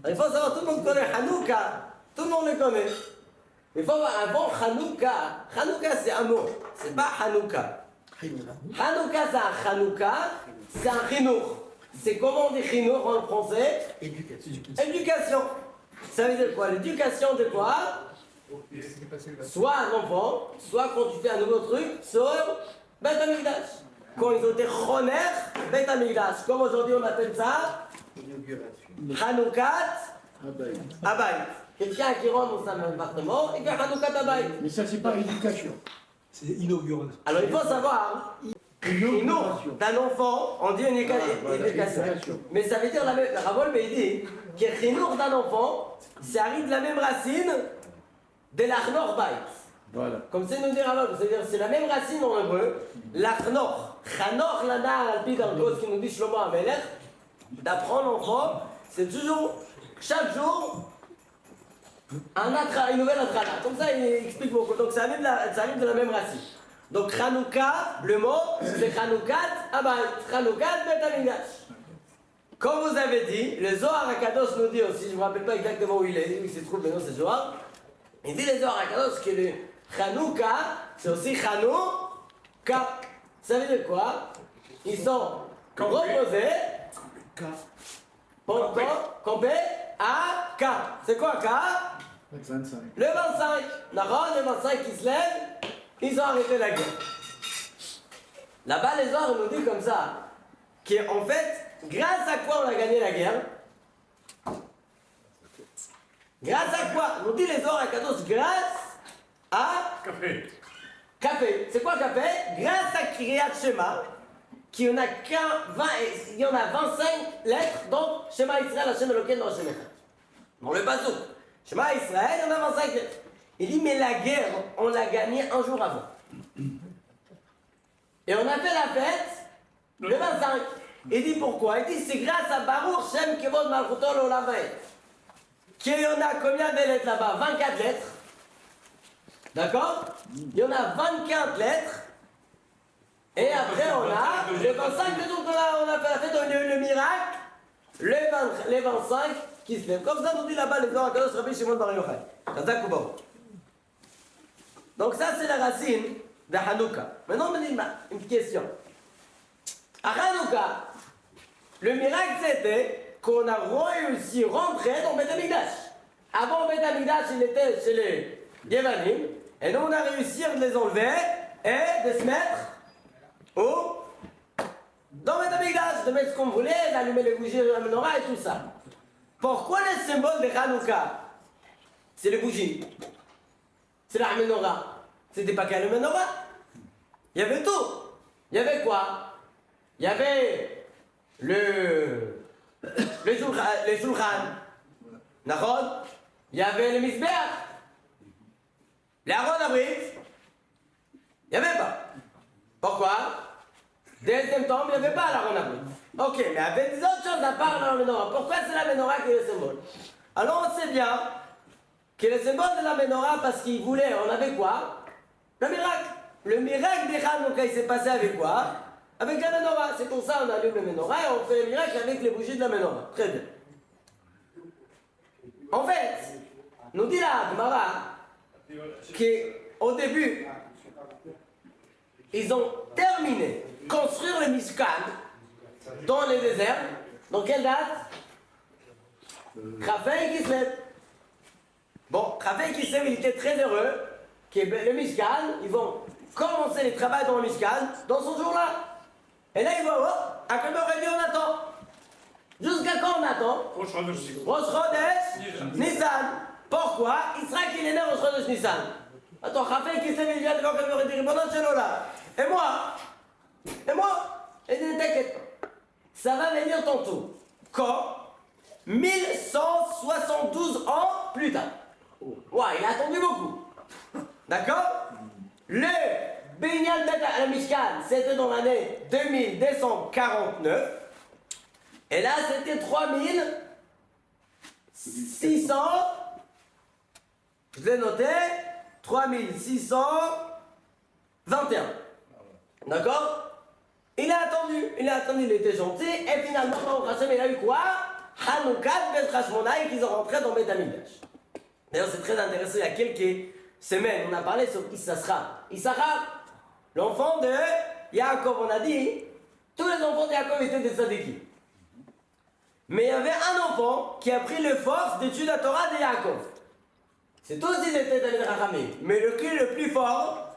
Il faut savoir, tout le monde connaît Hanouka. Tout le monde le connaît. Il faut avoir un bon Hanouka. Hanouka, c'est un mot. C'est pas Hanouka. Hanouka, c'est un Hanouka. C'est un chinour. C'est comment on dit chinour en français? Éducation. Ça veut dire quoi? L'éducation de quoi? Soit un enfant, soit quand tu fais un nouveau truc sur Beth Amikdash. Quand ils ont été choner Beth Amikdash. Comme aujourd'hui on appelle ça Hanoukat Abayt. Quelqu'un qui rentre dans son appartement, il fait Hanoukat Abayt. Mais ça, c'est pas éducation. C'est inauguration. Alors il faut savoir, inauguration d'un enfant, on dit une éducation. Mais ça veut dire, la Ravol me dit que chinour d'un enfant, ça arrive de la même racine de l'Achnor Bayt. Voilà. Comme c'est nous dit Ravol, c'est-à-dire c'est la même racine en hébreu, l'Achnor. Chanor lana al-pi dans le cause qui nous dit Shlomo Amelech, d'apprendre l'enfant, c'est toujours, chaque jour, une nouvelle attrala. Comme ça, il explique beaucoup. Donc, ça arrive de la même racine. Donc, Hanouka, le mot, c'est Hanoukat Abayt. Hanoukat Beth Amikdash. Comme vous avez dit, le Zohar HaKadosh nous dit aussi, je ne me rappelle pas exactement où il est, où il se trouve maintenant, c'est Zohar. Il dit le Zohar HaKadosh que le Hanouka, c'est aussi Hanouka. Ça veut dire quoi? Ils sont reposés. Campé à K. C'est quoi K? 25. Le 25. D'accord, le 25 qui se lève, ils ont arrêté la guerre. Là-bas, les Zohar nous dit comme ça, qu'en fait, grâce à quoi on a gagné la guerre? Grâce à quoi? Nous dit les Zohar à Kadosh, grâce à café. C'est quoi café? Grâce à Kriyat Shema, qu'il n'y en a il y en a 25 lettres, donc Shema Israël, Hashem Elokeinu, Hashem Echad. Dans le bazouk. Shema Israël, il y en a 25 lettres. Il dit, mais la guerre, on l'a gagnée un jour avant. Et on a fait la fête le 25. Il dit pourquoi? Il dit, c'est grâce à Baruch Shem Kevod Malchuto L'Olam Vaed. Qu'il y en a combien de lettres là-bas? 24 lettres. D'accord? Il y en a 24 lettres. Et après, on a les 25, le jour qu'on a fait la fête, on a eu le miracle, les 25 qui se lèvent. Comme ça, nous dit là-bas les Zohar HaKadosh, Rabbi Shimon Bar Yochai. Donc ça, c'est la racine de Hanouka. Maintenant, on me dit une question. À Hanouka, le miracle, c'était qu'on a réussi à rentrer dans Beth Amikdash. Avant Beth Amikdash, il était chez les Yevanim, et nous, on a réussi à les enlever et de se mettre dans Beth Amikdash, de mettre ce qu'on voulait, d'allumer les bougies de la menorah et tout ça. Pourquoi le symbole de Hanouka? C'est les bougies. C'est la menorah. C'était pas qu'à la menorah. Il y avait tout. Il y avait quoi? Il y avait les shulchan. Nahon. Il y avait le misbeach. L'Aaron Abrit. Il n'y avait pas. Pourquoi? Deuxième temps, il n'y avait pas l'Aaron Abrit. Ok, mais il y avait des autres choses à part la menorah. Pourquoi c'est la menorah qui est le symbole? Alors on sait bien que le symbole de la menorah, parce qu'il voulait, on avait quoi? Le miracle. Le miracle des Hanouka, il s'est passé avec quoi? Avec la menorah. C'est pour ça qu'on allume la menorah et on fait le miracle avec les bougies de la menorah. Très bien. En fait, nous dit la Gemara qu'au début, ils ont terminé de construire le Mishkan dans le désert. Dans quelle date? Raphaël Kislev. Bon, Raphaël Kislev, il était très heureux que le Mishkan, ils vont commencer les travaux dans le Mishkan dans ce jour-là. Et là, il voit, oh, à quelle heure on attend? Jusqu'à quand on attend? Rosh Chodesh Nissan. Pourquoi? Israël qui est né Rosh Chodesh Nissan. Attends, Raphaël Kislev, il vient devant comme il dit, Ribonon Shelola. Et moi? Et ne t'inquiète pas. Ça va venir tantôt. Quand? 1172 ans plus tard. Ouais, il a attendu beaucoup. D'accord? Le Binyan Bet Mishkan, c'était dans l'année 2249. Et là, c'était 3600. Je l'ai noté. 3621. D'accord? Il a attendu, il était gentil. Et finalement, Hashem, il a eu quoi? Hanoukat Bet Hashmonaï qu'ils ont rentré dans Bet Hamikdash. D'ailleurs, c'est très intéressant, il y a quelques semaines, on a parlé sur Issachar. Issachar, l'enfant de Yaakov, on a dit, tous les enfants de Yaakov étaient des tzadikim. Mais il y avait un enfant qui a pris les forces d'étude la Torah de Yaakov. C'est tous ils étaient Talmid Chachamim. Mais le qui est le plus fort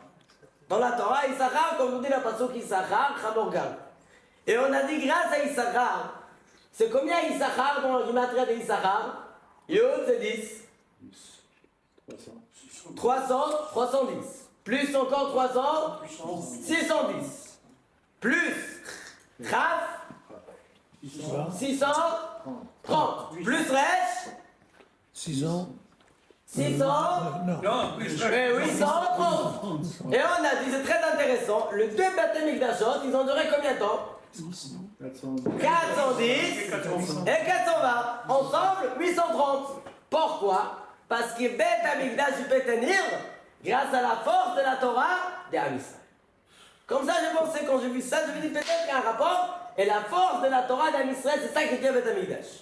dans la Torah, Issachar, comme on dit la pasuk Issachar, Chamorgan. Et on a dit grâce à Issachar, c'est combien Issachar dans le Gematria de Issachar? Yod, c'est 10. 310. Plus encore 300, 610. Plus Chaf, 630. Plus Resh, 6 ans. 600. Non, plus 830. Et on a dit, c'est très intéressant, le deux Beth Amikdashot, ils ont duré combien de temps? 410 et 420. Ensemble, 830. Pourquoi? Parce que Beth Amikdash du Pétenir, grâce à la force de la Torah, des Amisraël. Comme ça, je pensais, quand j'ai vu ça, je me dis peut-être qu'il y a un rapport, et la force de la Torah d'Amisraël, c'est ça qui tient Beth Amikdash.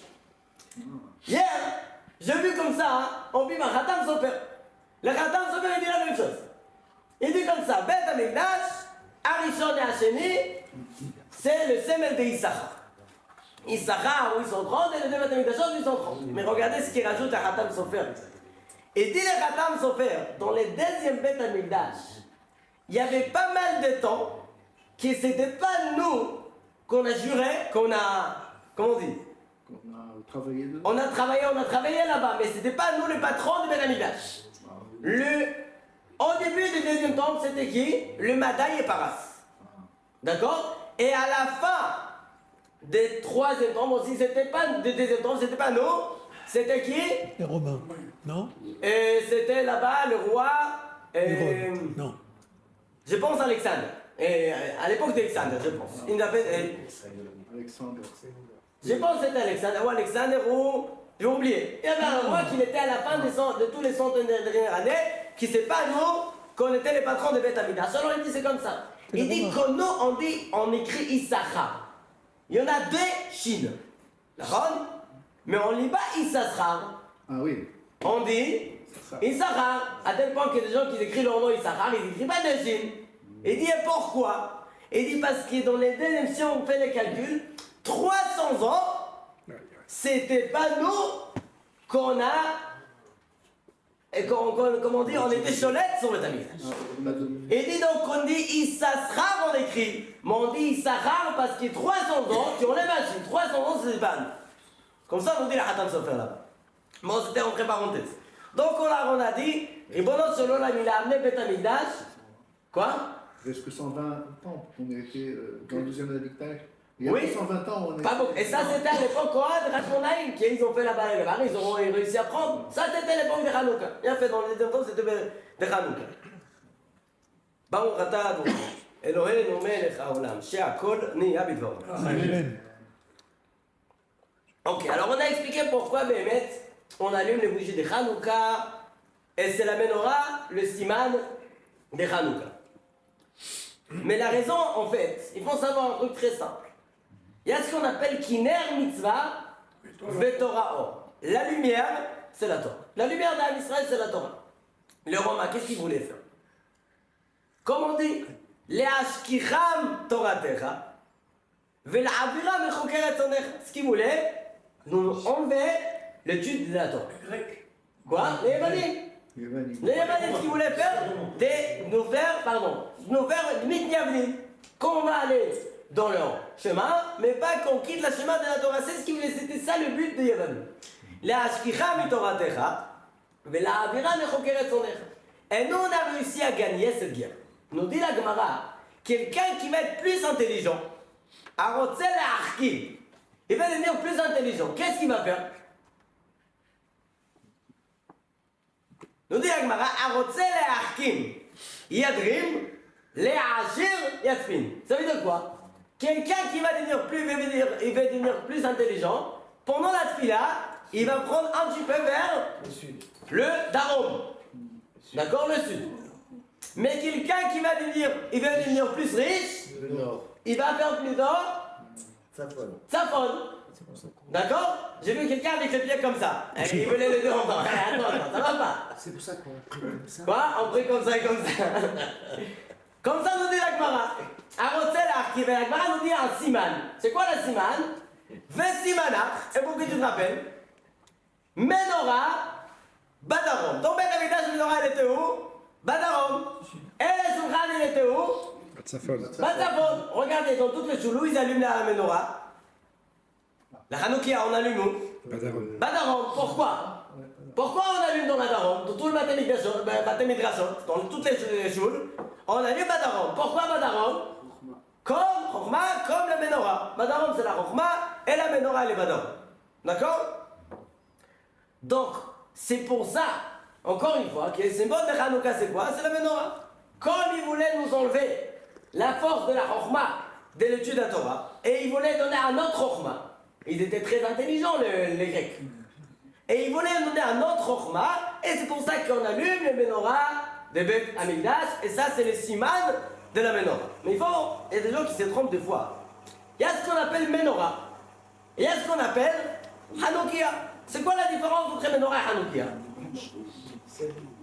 Hier, j'ai vu comme ça, hein, on vit ma Khatam Sofer. Le Khatam Sofer, il dit la même chose. Il dit comme ça, Beth Amikdash, Arishon et Hacheni, c'est le semel de Issachar. Issachar, 830, et le deux Beth Amikdashot, 830. Mais regardez ce qu'il rajoute à Khatam Sofer. Et dit le Khatam Sofer, dans le deuxième Beth Amikdash, il y avait pas mal de temps que c'était pas nous qu'on a juré, qu'on a, comment on dit? On a travaillé dedans. On a travaillé là-bas, mais c'était pas nous les patrons du Beth Amikdash. Au début du deuxième temple, c'était qui? Le Madaï et Paras. D'accord? Et à la fin des troisième temple aussi, c'était pas du deuxième temple, c'était pas nous. C'était qui? Les Romains. Non? Et c'était là-bas le roi. Les Romains. Non. Je pense Alexandre. Et, à l'époque d'Alexandre, je pense. Il appelle, Alexandre. je pense que c'était Alexandre ou. J'ai oublié. Il y avait un roi qui était à la fin de tous les centaines dernières années, qui sait pas nous qu'on était les patrons de Beth Amikdash. Alors il dit c'est comme ça. Il dit que nous on écrit Issachar. Il y en a deux Chines. D'accord? Mais on lit pas Issachar. Ah oui. On dit Issachar. À tel point que des gens qui écrivent leur nom Issachar, ils n'écrivent pas de Chine. Il dit et pourquoi? Il dit parce que dans les deuxièmes, si on fait les calculs, 300 ans, c'était pas nous qu'on a. Et comment on dit, on était cholettes sur le Amikdash. Et dit donc on dit Issachar, on écrit. Mais on dit Issachar parce qu'il y a 300 ans, tu enlèves un chiffre, 300 ans c'est pas nous. Comme ça on dit la Khatam Sofer là-bas. Bon, c'était entre parenthèses. Donc on a dit, et bon, selon la il a amené Beth Amikdash. Quoi? Presque 120 ans qu'on était dans le deuxième Amikdash. Il y a Oui. 120 ans, on est. Pas beaucoup. Et ça c'était à l'époque de Hashmonaïm, qu'ils ont fait là-bas, ils ont réussi à prendre. Ça c'était l'époque de Hanouka. Bien fait, dans les deuxième temps c'était de Hanouka. Baruch atah Adonai, Eloheinu melech haolam, she'akol niya bidvaro. Amen. Ok, alors on a expliqué pourquoi Béhémet, on allume les bougies de Hanouka, et c'est la menorah, le siman de Hanouka. Mais la raison, en fait, il faut savoir un truc très simple. Il y a ce qu'on appelle Kiner Mitzvah Vetorah Or. La lumière, c'est la Torah. La lumière d'Am Israël, c'est la Torah. Le Romain, qu'est-ce qu'il voulait faire? Comme on dit, Le'ashkicham Toratecha, Ve'la'avira mechokeret sonecha. Ce qu'il voulait, nous enlever l'étude de la Torah. Quoi? Les Yévanim. Les Yévanim, ce qu'ils voulaient faire, de nous faire mitniavlim. Qu'on va aller dans leur chemin, mais pas qu'on quitte le chemin de la Torah. C'est ce qu'ils voulaient, c'était ça le but de Yévanim. Le'ashkicha mitoratecha, ve'la'avira mechokeret sonecha. Et nous, on a réussi à gagner cette guerre. Nous dit la Gemara, quelqu'un qui va être plus intelligent, arotzel arki, il va devenir plus intelligent. Qu'est-ce qu'il va faire? Nous dit la Gemara, arotzel arkim, yadrim, le'ashir yatfin. Ça veut dire quoi? Quelqu'un qui va devenir plus intelligent, pendant la tfila, il va prendre un petit peu vers le darom. D'accord, le sud. Mais quelqu'un qui va devenir plus riche, il va faire plus d'or Tzafon. D'accord? J'ai vu quelqu'un avec les pieds comme ça. Et il venait les deux en temps. Attends, ça va pas. C'est pour ça qu'on prie comme ça. Quoi? On prie comme ça et comme ça. Comme ça nous dit la Gemara. La Gemara nous dit un siman. C'est quoi la siman? Vesimanach. Et pour que tu te rappelles, Menorah, Badarom. Ton bête Amikdash, Menorah, elle était où? Badarom. Et le Shulchan, il était où? Batzafon. Regardez, dans toutes les choulous, ils allument la Menorah. La Hanoukia, on allume où? Badarom. Pourquoi? Pourquoi on allume dans Badarom? Dans tout le Bate Midrashot, dans toutes les choules, on allume Badarom. Pourquoi Badarom? Comme Chokhma, comme la Menorah. Badarom, c'est la Chokhma, et la Menorah, elle est Badarom. D'accord? Donc, c'est pour ça, encore une fois, que le symbole de Hanouka, c'est quoi? C'est la Menorah. Comme ils voulaient nous enlever la force de la Chokhma de l'étude de la Torah, et ils voulaient donner un autre Chokhma. Ils étaient très intelligents, les Grecs. Et ils voulaient donner un autre Chokhma, et c'est pour ça qu'on allume le Menorah de Beth Amikdash, et ça, c'est le siman de la Menorah. Mais il y a des gens qui se trompent des fois. Il y a ce qu'on appelle Menorah, et il y a ce qu'on appelle Hanoukia. C'est quoi la différence entre Menorah et Hanoukia?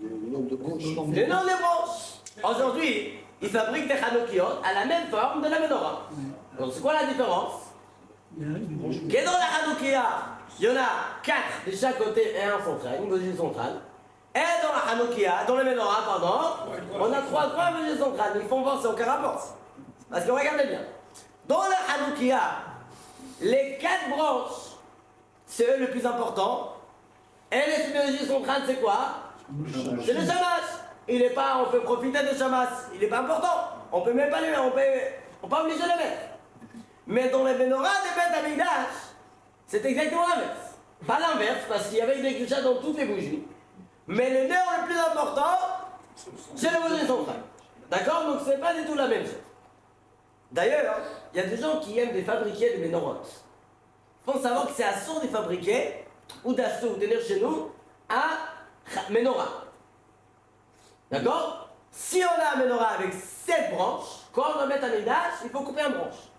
Le nombre de branches. Le nom des branches. Aujourd'hui, ils fabriquent des Hanoukiot à la même forme de la Menorah. Donc c'est quoi la différence? Que dans la Hanoukia, il y en a 4 de chaque côté et un central, une bougie centrale. Et dans la Hanoukia, dans le Menorah, pardon, on a 3 bougies centrales. Ils font voir, c'est aucun rapport. Parce que regardez bien. Dans la Hanoukia, les 4 branches, c'est eux le plus important. Et les bougies centrales, c'est quoi? C'est le Shamash. Il est pas, on peut profiter de Shamash. Il n'est pas important. On peut même pas le mettre, on peut pas obliger de le mettre. Mais dans les Menorah de Beth Amikdash, c'est exactement l'inverse. Pas l'inverse, parce qu'il y avait des Kedusha dans toutes les bougies. Mais le nœud le plus important, c'est le bougie central. D'accord? Donc c'est pas du tout la même chose. D'ailleurs, il y a des gens qui aiment des fabriquer des Menorot. Il faut savoir que c'est assourd de fabriquer, ou d'assourd, de tenir chez nous, à Menorah. D'accord? Si on a un Menorah avec 7 branches, quand on doit mettre un Mikdash, il faut couper une branche.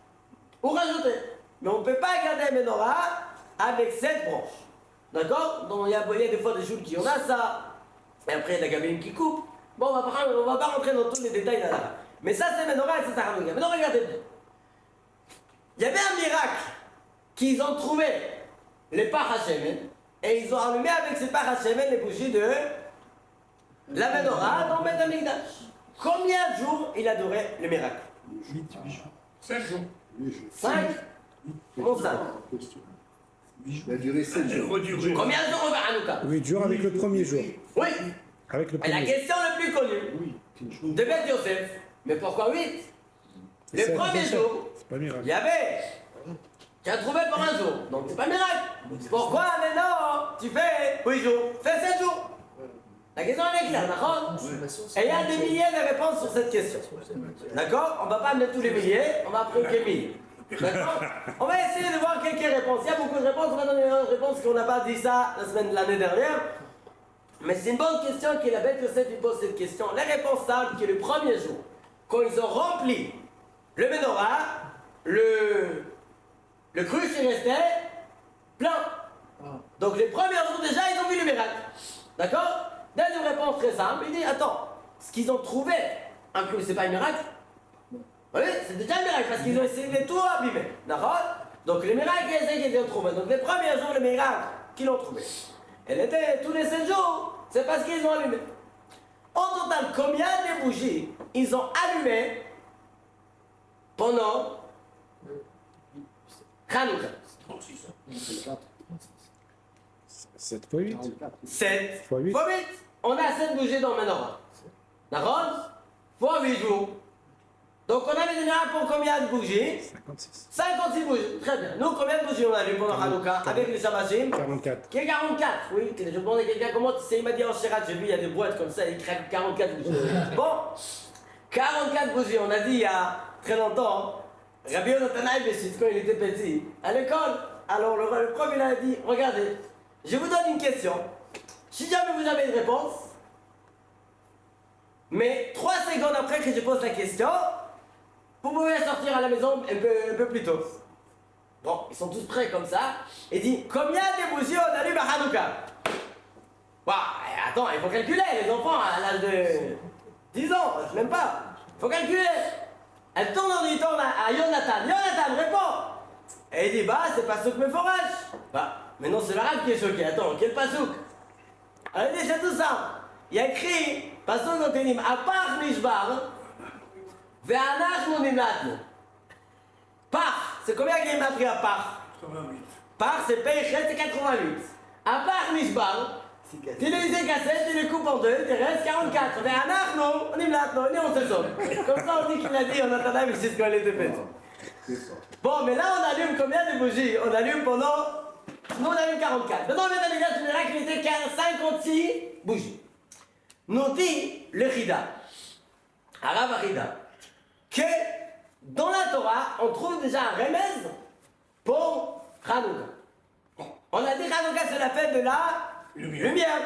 Ou rajouter. Mais on ne peut pas garder un Menorah avec 7 branches. D'accord? Donc il y a des fois des jours qui ont ça. Et après il y a la gamine qui coupe. Bon, on va pas rentrer dans tous les détails là. Mais ça c'est Menorah et ça c'est Hanouka. Maintenant regardez bien. Il y avait un miracle qu'ils ont trouvé les Parashemen et ils ont allumé avec ces Parashemen les bougies de la Menorah dans Beth Amikdash. Combien de jours il a duré le miracle? 5 jours. 5? Comment ça? Il a duré 7 jours. Combien de jours on va à Hanouka? 8 jours avec le premier jour. Oui. Avec le Et la premier jour. question la plus connue de Beth Yosef, mais pourquoi 8? Le C'est premier attention, jour, c'est pas miracle. il y avait tu as trouvé pour un jour, donc c'est pas miracle. Pourquoi maintenant tu fais 8 jours? Fais 7 jours. La question elle est claire, d'accord? Et il y a des milliers de réponses sur cette question. D'accord? On va pas amener tous les milliers, on va prendre quelques milliers. D'accord? On va essayer de voir quelques réponses. Il y a beaucoup de réponses, on va donner une réponse qu'on n'a pas dit ça l'année dernière. Mais c'est une bonne question que la Beth Yosef il pose cette question. La réponse simple qui est le premier jour, quand ils ont rempli le Menorah, le cruche est resté plein. Donc les premiers jours déjà, ils ont vu le miracle. D'accord? Deuxième réponse très simple, il dit, attends, ce qu'ils ont trouvé, un cruche, c'est pas un miracle? Oui, c'est déjà un miracle, parce qu'ils ont essayé de tout abîmer. D'accord? Donc les miracles, c'est qu'ils ont trouvé. Donc les premiers jours, le miracle qu'ils ont trouvé, elle était tous les 7 jours, c'est parce qu'ils ont allumé. En total, combien de bougies ils ont allumé pendant Hanouka? 7 fois 8. 7 Fois 8. fois 8. On a 7 bougies dans Menorah. D'accord? Fois 8 jours. Donc on avait des miracles pour combien de bougies? 56. 56 bougies. Très bien. Nous, combien de bougies on a allumé pendant Hanouka avec les Shabashim? 44. Qui est 44? Oui, je demandais à quelqu'un comment c'est. Il m'a dit en Shirat, j'ai vu, il y a des boîtes comme ça, il craque 44 bougies. Bon, 44 bougies, on a dit il y a très longtemps, Rabbi Yonatan Béchit, quand il était petit, à l'école. Alors le prof il a dit, regardez, je vous donne une question. Si jamais vous avez une réponse, mais 3 secondes après que je pose la question, vous pouvez sortir à la maison un peu plus tôt. Bon, ils sont tous prêts comme ça. Il dit, combien de bougies on allume à Hanouka? Bah, attends, il faut calculer, les enfants à l'âge de 10 ans, même pas. Il faut calculer. Elle tourne à Jonathan. Jonathan, réponds. Et il dit, bah, c'est Pasouk Meforach. Bah, maintenant c'est l'arabe qui est choqué. Attends, quel Pasouk? Alors il dit, c'est tout ça. Il y a écrit, Pasouk Notenim, Apach Nishbar, Ve'anachnu Nimlatnu. Par, c'est combien qu'il y a pris à Par? 88. Par, c'est Peichet, c'est 88. Apach Nishbar, tu les as cassés, tu les coupes en deux, il te reste 44. Ve'anachnu Nimlatnu, on se sauve. Comme ça on dit qu'il a dit, on attendait, mais c'est ce qu'on allait te faire. C'est ça. Bon, mais là, on allume combien de bougies? On allume pendant... Nous, on allume 44. Maintenant, on vient de dire qu'il était 56 bougies. Nous dit le Chida, Arav Chida, que dans la Torah, on trouve déjà un remède pour Hanouka. On a dit Hanouka, c'est la fête de la lumière.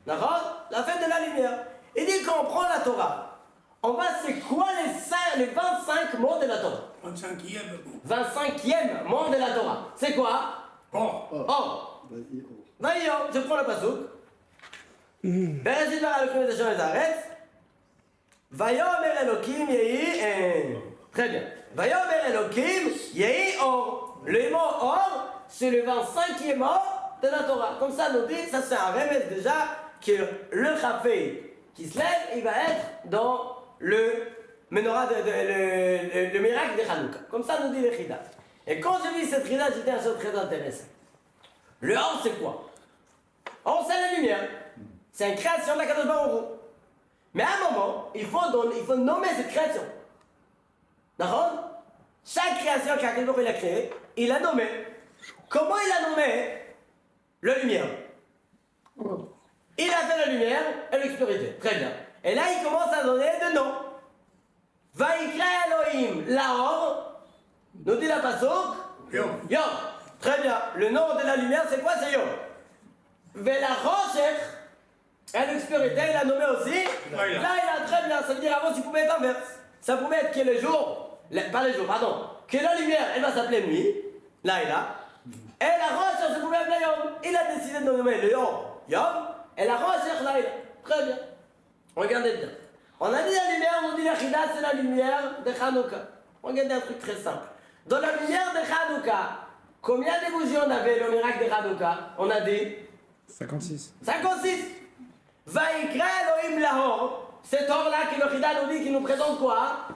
D'accord? La fête de la lumière. Il dit qu'on prend la Torah. On va, c'est quoi les 25 mots de la Torah? 25e. 25e mot de la Torah. C'est quoi? Or. Or. Vas-y, oh. Vaïo, je prends le pasouk. Bereshit bara Elokim et Hashem et Haaretz. Vayomer Elokim yehi. Très bien. Vayomer Elokim yehi or. Le mot or, c'est le 25e mot de la Torah. Comme ça, nous dit, ça c'est un remède déjà que le chafé qui se lève, il va être dans le menorah, le miracle de Hanouka. Comme ça nous dit le Chida. Et quand j'ai vu cette Chida, j'étais un chose très intéressant. Le or, c'est quoi? Or, c'est la lumière. C'est une création de la Kadosh Baruch Hu. Mais à un moment, il faut nommer cette création. D'accord? Chaque création qu'Akadosh Baruch Hu a créée, il l'a nommée. Comment il a nommé? La lumière. Il a fait la lumière et l'obscurité. Très bien. Et là, il commence à donner des noms. Vaikra Elohim, Laor, nous dit la Pasuk, Yom. Yom. Très bien. Le nom de la lumière, c'est quoi? C'est Yom. Vela Roshech, et l'obscurité, il a nommé aussi Laïla. Laïla. Très bien. Ça veut dire avant, tu pouvais être inverse. Ça pouvait être que le jour, pas le jour, pardon, que la lumière, elle va s'appeler nuit, Laïla. Et la Roshech, ça pouvait appeler Yom. Il a décidé de nommer le Yom, Yom, et la Roshech, Laïla. Très bien. Regardez bien. On a dit la lumière, on dit la Chida, c'est la lumière de Hanouka. Regardez un truc très simple. Dans la lumière de Hanouka, combien de bougies on avait, le miracle de Hanouka? On a dit 56. 56. Vaikra Elohim Lahor, cet or-là que le Chida nous dit, qui nous présente quoi?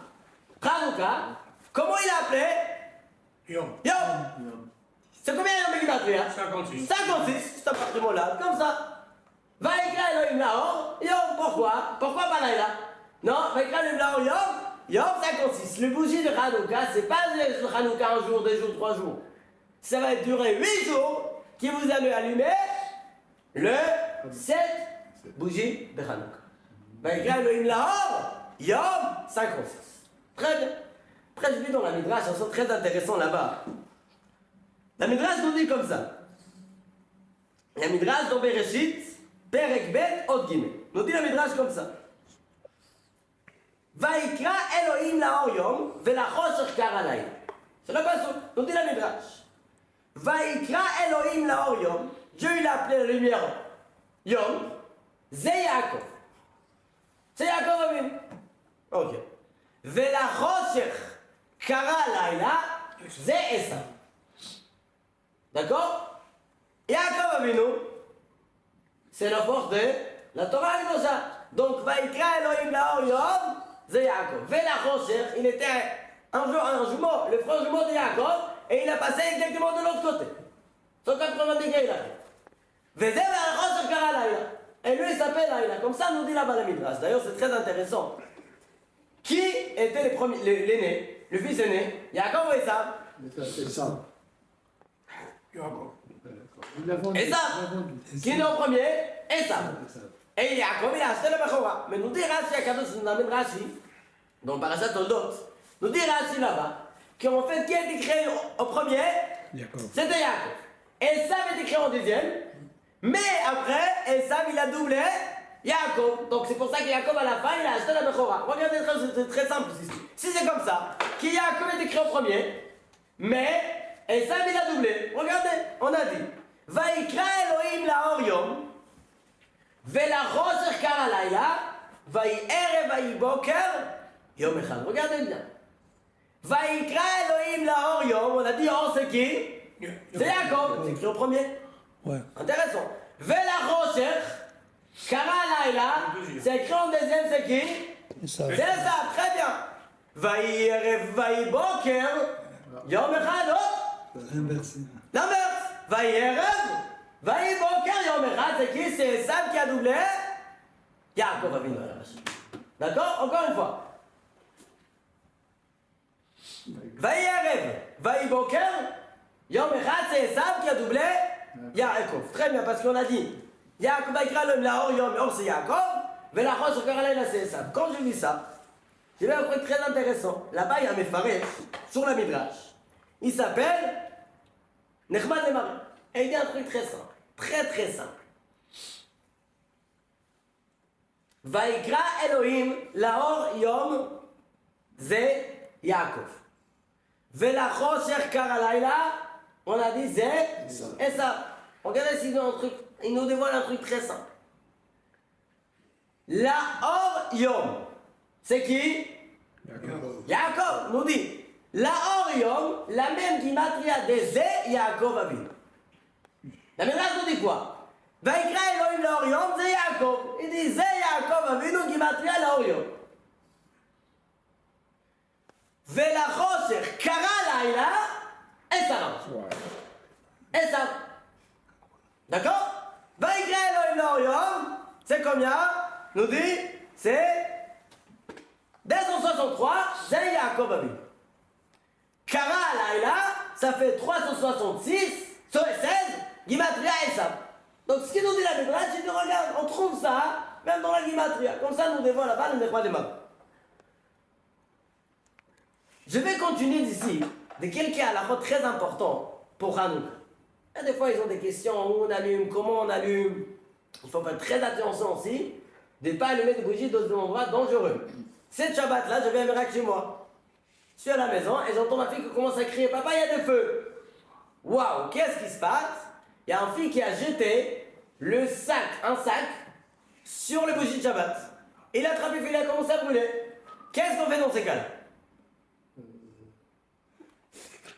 Hanouka. Comment il a appelé? Yom. Yom. C'est combien Yom Gematria? 56. 56, c'est un patrimoine là, comme ça. Vaikra Elohim Lahor, Yom, pourquoi? Pourquoi pas Laïla? Non, Vaikra Elohim Lahor, Yom, Yom 56. Le bougie de Hanouka, c'est pas le Hanouka un jour, 2 jours, 3 jours. Ça va durer 8 jours qui vous allez allumer le 7 bougies de Hanouka. Vaikra Elohim Lahor, Yom 56. Très bien. Après, je vis dans la Midrash, un son très intéressant là-bas. La Midrash nous dit comme ça. La Midrash dans Bereshit, Perek Bet, Od Gimel. Nous dit la Midrash comme ça. Vaikra Elohim Lahor Yom, Velachoshech Kara Layla. C'est le passage. Nous dit la Midrash. Vaikra Elohim Lahor Yom, Dieu il a appelé la lumière Yom, Ze Yaakov. C'est Yaakov Avinu. Ok. Velachoshech Kara Layla, Ze Esav. D'accord? Yaakov Avinu, c'est la force de la Torah Kedoshah. Donc, Vaikra Elohim Lahor Yom, c'est Yaakov. Velachoshech, il était un jumeau, le frère jumeau de Yaakov, et il a passé exactement de l'autre côté. 180 degrés, il a fait. Veze Velachoshech Kara Layla. Et lui, il s'appelle Layla. Comme ça, nous dit là-bas la Midrash. D'ailleurs, c'est très intéressant. Qui était l'aîné, le fils aîné? Yaakov ou Esav? C'est ça. Yaakov. Il l'a vendu. Esav. Il l'a vendu. Qui est né en premier? Esav. C'est ça. Et Yaakov, il a acheté le Bechora. Mais nous dit Rashi, Akadosh nous amène Rashi, dans Parashat Toldot, nous dit Rashi là-bas, qu'en fait, qui a été créé au premier? Yaakov. C'était Yaakov. Esav a été créé en deuxième, mais après, Esav, il a doublé Yaakov. Donc c'est pour ça que Yaakov, à la fin, il a acheté la Bechora. Regardez, c'est très simple ici. Si c'est comme ça, que Yaakov a été créé au premier, mais et ça il a doublé. Regardez, on a dit. Vaikra Elohim laor yom, velachosech kar halayla, vayerev vayiboker, yom echad. Regardez bien. Vaikra Elohim laor yom, on a dit or c'est qui? C'est Jacob, c'est écrit au premier. Ouais. Intéressant. Velachosech kar halayla, c'est écrit en deuxième, c'est qui? C'est ça, très bien. Vayerev vayiboker, yom echad, hop. Inversé. L'inverse. Vayerev, vayiboker, yom echad, c'est qui? C'est Esav qui a doublé Yaakov Avinu. D'accord? Encore une fois. Vayerev, vayiboker, yom echad, c'est Esav qui a doublé Yaakov. Très bien, parce qu'on a dit Yaakov Vaikra le Laor Yom, or c'est Yaakov, Velachos sur Karalayla c'est Esav. Quand je lis ça, j'ai vu un truc très intéressant. Là-bas, il y a un Mefarech sur la Midrash. Il s'appelle Nechmad Lemari. Et il dit un truc très simple. Très très simple. Vaikra Elohim Laor Yom Ze Yaakov. Velachosher Kar Halayla, on a dit Ze Esav. Regardez s'il nous dévoile un truc très simple. Laor Yom. C'est qui? Yaakov nous dit. Laor Yom, la même gimatria de Ze Yaakov Avinu. La Midrash nous dit quoi? Vaikra Elohim Laor Yom, Ze Yaakov. Il dit Ze Yaakov Avinu gimatria Laor Yom. Velachosher Kara Laila, Esav. Esav. D'accord? Vaikra Elohim Laor Yom, c'est combien? Nous dit, c'est 263, Ze Yaakov Avinu. Kara Laila, ça fait 366, sur 16, Gimatria Esav. Donc ce qui nous dit la Midrash, il dit regarde, on trouve ça, même dans la Gimatria. Comme ça, nous dévoile là-bas le Nechma des Mag. Je vais continuer d'ici de quelques halachot très importants pour Hanouka. Et des fois, ils ont des questions, où on allume, comment on allume. Il faut faire très attention aussi de ne pas allumer des bougies dans des endroits dangereux. Cette Shabbat-là, je vais à Mirac chez moi. Je suis à la maison et j'entends ma fille qui commence à crier « Papa, il y a des feux !» Waouh, qu'est-ce qui se passe? Il y a un fille qui a jeté un sac, sur les bougies de Shabbat. Il a attrapé le fil, il a commencé à brûler. Qu'est-ce qu'on fait dans ces cas-là?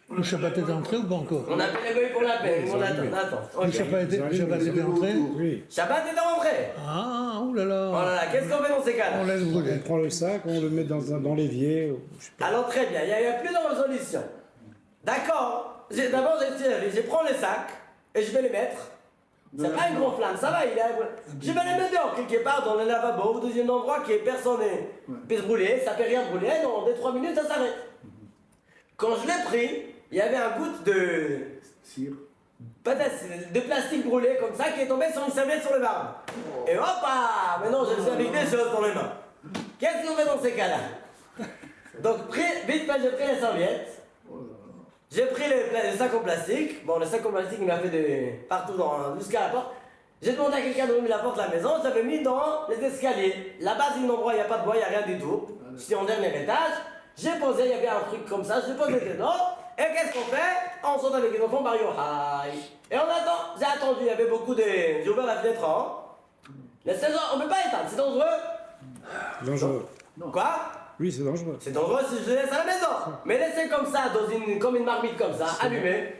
Le Shabbat est entré ou pas encore? On appelle les goy pour la paix. Oui, On ils ont attend. Le Ok. Shabbat était entré? Oui. Shabbat est rentré. Ah, Oh là là, qu'est-ce qu'on fait dans ces cas-là? On laisse brûler. On prend le sac, on le met dans l'évier. Je sais pas. Alors très bien, il y a plusieurs solutions. D'accord. D'abord, je prends les sacs et je vais les mettre. C'est pas une grande flamme, ça va, je vais les mettre dehors, quelque part dans le lavabo ou dans un endroit qui est personne peut se brûler, ça peut rien brûler, dans 2-3 minutes ça s'arrête. Quand je l'ai pris, il y avait un goutte de Cire. de plastique brûlé comme ça qui est tombé sur une serviette sur le barbe. Et hop, maintenant je suis avec des choses dans les mains. Qu'est-ce qu'on fait dans ces cas-là? Donc vite fait, j'ai pris les serviettes. J'ai pris le sac en plastique. Bon, le sac en plastique, il m'a fait partout jusqu'à la porte. J'ai demandé à quelqu'un d'ouvrir la porte de la maison, je l'avais mis dans les escaliers. Là-bas, c'est un endroit, il n'y a pas de bois, il n'y a rien du tout. J'étais en dernier étage. J'ai posé, il y avait un truc comme ça, je l'ai posé dedans. Et qu'est-ce qu'on fait? On saute avec les enfants, Mario High. Et on attend. J'ai attendu, il y avait beaucoup de. J'ai ouvert la fenêtre en. Les 16 heures, on ne peut pas éteindre, c'est dangereux. Dangereux. Quoi? Oui, c'est dangereux. C'est dangereux si je le laisse à la maison. Mais laisser comme ça, comme une marmite comme ça, allumée,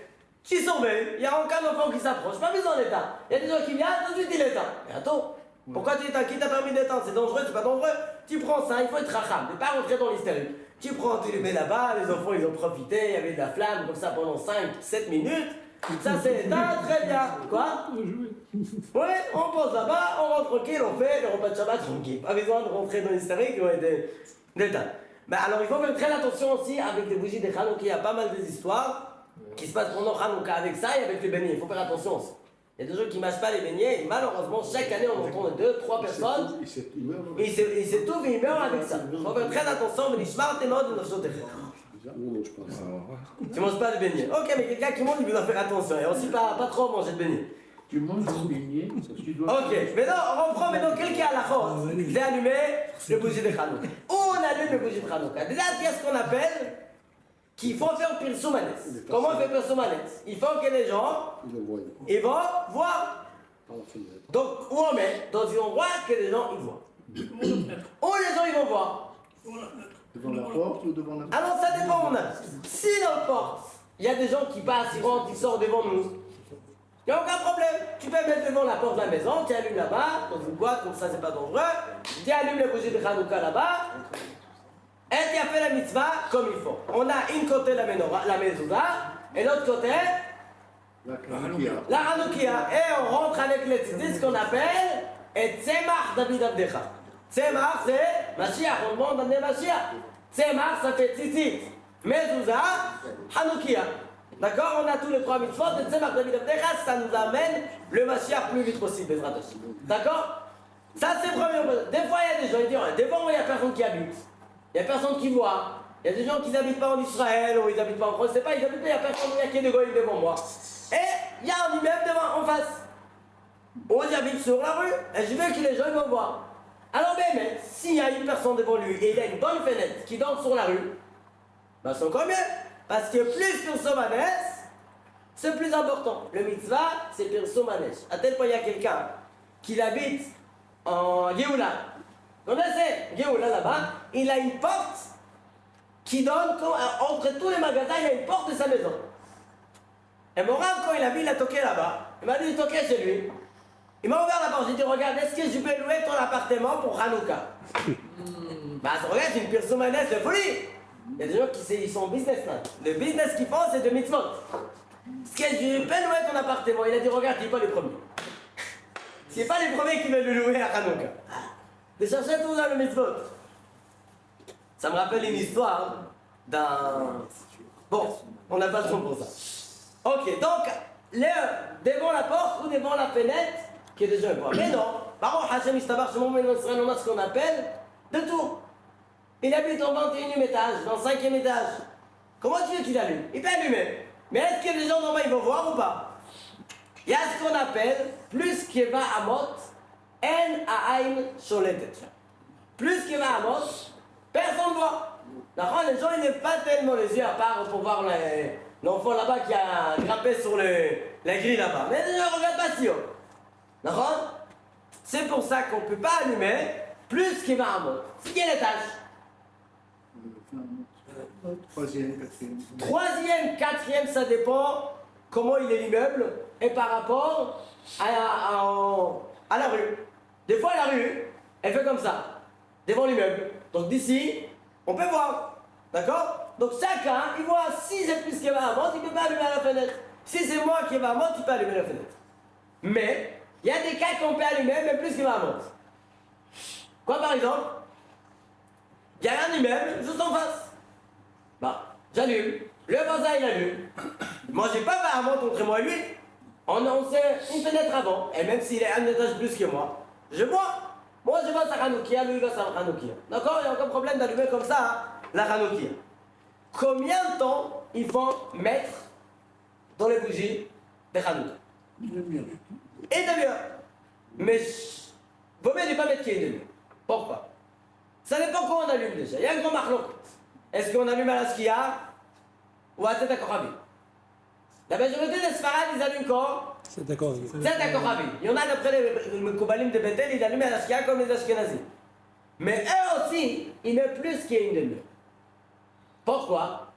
qui surveille, il n'y a aucun enfant qui s'approche, pas besoin d'éteindre. Il y a des gens qui viennent, tout de suite il éteint. Mais attends, pourquoi tu éteins? Qui t'a permis d'éteindre? C'est dangereux, c'est pas dangereux? Tu prends ça, il faut être racham, ne pas rentrer dans l'hystérie. Tu prends, tu les mets là-bas, les enfants ils ont profité, il y avait de la flamme comme ça pendant 5-7 minutes. Ça c'est éteint, très bien. Quoi? Ouais, on pose là-bas, on rentre tranquille, on fait le repas de Shabbat tranquille. Pas besoin de rentrer dans l'hystérie qui ont été d'éteindre. Mais alors il faut faire très attention aussi avec les bougies de Hanouka, il y a pas mal des histoires qui se passent pendant Hanouka avec ça et avec les beignets, il faut faire attention aussi. Il y a des gens qui ne mâchent pas les beignets et malheureusement chaque année on entend 2-3 personnes, Il s'étouffent et ils meurent avec ça. Il faut faire très attention, mais les smart et mode, tu manges pas de beignets. Ok, mais quelqu'un qui mange il doit faire attention et aussi pas trop manger de beignets. Tu manges des beignets, tu dois. Ok, maintenant on reprend quelqu'un à la chose. J'ai allumé le bougie de Hanouka. On allume le bougie de Hanouka. Déjà, qu'est-ce qu'on appelle qu'il faut faire Pirsoumanes. Comment on fait Pirsoumanes? Il faut que les gens, ils vont voir. Donc, où on met? Dans un endroit que les gens ils voient. Où les gens ils vont voir? Devant la porte ou devant la... Alors ça dépend où on a. Si dans la porte, il y a des gens qui passent, ils rentrent, ils sortent devant nous, il n'y a aucun problème. Tu peux mettre devant la porte de la maison, tu allumes là-bas, dans une boîte, comme ça c'est pas dangereux, tu allumes les bougies de Hanouka là-bas, et tu as fait la mitzvah comme il faut. On a une côté la menorah, la mezouza, et l'autre côté La Hanoukia. la Hanoukia. Et on rentre avec les tzitzit, ce qu'on appelle et Tzemach David Abdecha. Tzemach c'est Mashiach, on demande d'amener Mashiach. Tzemach ça fait tzitzit, mezouza, Hanoukia. D'accord? On a tous les trois mitzvot, et Tzemach David Abdecha, ça nous amène le Mashiach plus vite possible, Bezrat Hashem. D'accord? Ça c'est le premier. Des fois il y a des gens, ils disent, devant moi il n'y a personne qui habite. Il n'y a personne qui voit. Il y a des gens qui n'habitent pas en Israël ou ils n'habitent pas en France. Je sais pas, ils habitent, il n'y a personne, il n'y a que des goïs devant moi. Et il y a un immeuble devant, en face. Où j'habite sur la rue et je veux que les gens ils vont voir. Alors, mais s'il y a une personne devant lui et il a une bonne fenêtre qui donne sur la rue, ben c'est encore mieux. Parce que plus Pirsomanes, c'est plus important. Le mitzvah, c'est Pirsomanes. À tel point, il y a quelqu'un qui habite en Géoula. Vous connaissez Géoula là-bas, il a une porte qui donne, entre tous les magasins, il y a une porte de sa maison. Et mon rave, quand il a vu, il a toqué là-bas. Il m'a dit, il toquait chez lui. Il m'a ouvert la porte, j'ai dit, regarde, est-ce que je peux louer ton appartement pour Hanouka? Bah, regarde, c'est une Pirsomanes de folie. Il y a des gens qui ils sont en businessman. Le business qu'ils font, c'est de mitzvot. Est-ce que je peux louer ton appartement? Il a dit, regarde, tu n'es pas les premiers. C'est pas les premiers qui veulent le louer à Hanouka. De chercher tout dans le mitzvot. Ça me rappelle une histoire d'un... Bon, on n'a pas le temps pour ça. Ok, donc, devant la porte ou devant la fenêtre, qui est déjà un point. Mais non, Baruch Hashem Ishtabar, chez mon Israël, on a ce qu'on appelle de tour. Il habite au 21e étage, dans le 5e étage. Comment tu veux qu'il allume? Il peut allumer. Mais est-ce que les gens d'en bas, ils vont voir ou pas? Il y a ce qu'on appelle, plus Keva Amot, En Ha'ain Sholetet. Plus Keva Amot, personne ne voit. D'accord, les gens, ils n'ont pas tellement les yeux à part pour voir l'enfant là-bas qui a grimpé sur la grille là-bas. Mais les gens ne regardent pas si haut. D'accord? C'est pour ça qu'on ne peut pas allumer plus Keva Amot. C'est quel étage? Troisième, quatrième. Troisième, quatrième, ça dépend comment il est l'immeuble et par rapport à la rue. Des fois, la rue, elle fait comme ça, devant l'immeuble. Donc d'ici, on peut voir. D'accord? Donc chacun, il voit si c'est plus qu'il va à monter, il ne peut pas allumer la fenêtre. Si c'est moi qui va à monter, tu peux allumer la fenêtre. Mais, il y a des cas qu'on peut allumer, mais plus qu'il va à monter. Quoi par exemple? Il y a un immeuble juste en face. Bah, j'allume. Le voisin, il allume. Moi, j'ai pas vraiment contre moi et lui. On sait une fenêtre avant. Et même s'il est un étage plus que moi, je vois. Moi, je vois sa Hanoukia, lui, il voit sa Hanoukia. D'accord? Il n'y a aucun problème d'allumer comme ça hein, la Hanoukia. Combien de temps il faut mettre dans les bougies des Hanouka? Une demi-heure. Et demi-heure. Mais vaut mieux ne pas mettre qu'il y ait une demi-heure. Pourquoi? Ça dépend quand on allume déjà. Il y a un grand marlon. Est-ce qu'on allume à la skia ou à Teta Kochavi? La majorité des Sfarad, ils allument quand? C'est d'accord. Teta Kochavi. Il y en a d'après les Mekoubalim de Bethel, ils allument à la skia comme les Ashkenazim. Mais eux aussi, ils mettent plus qu'il y a une demi-heure. Pourquoi?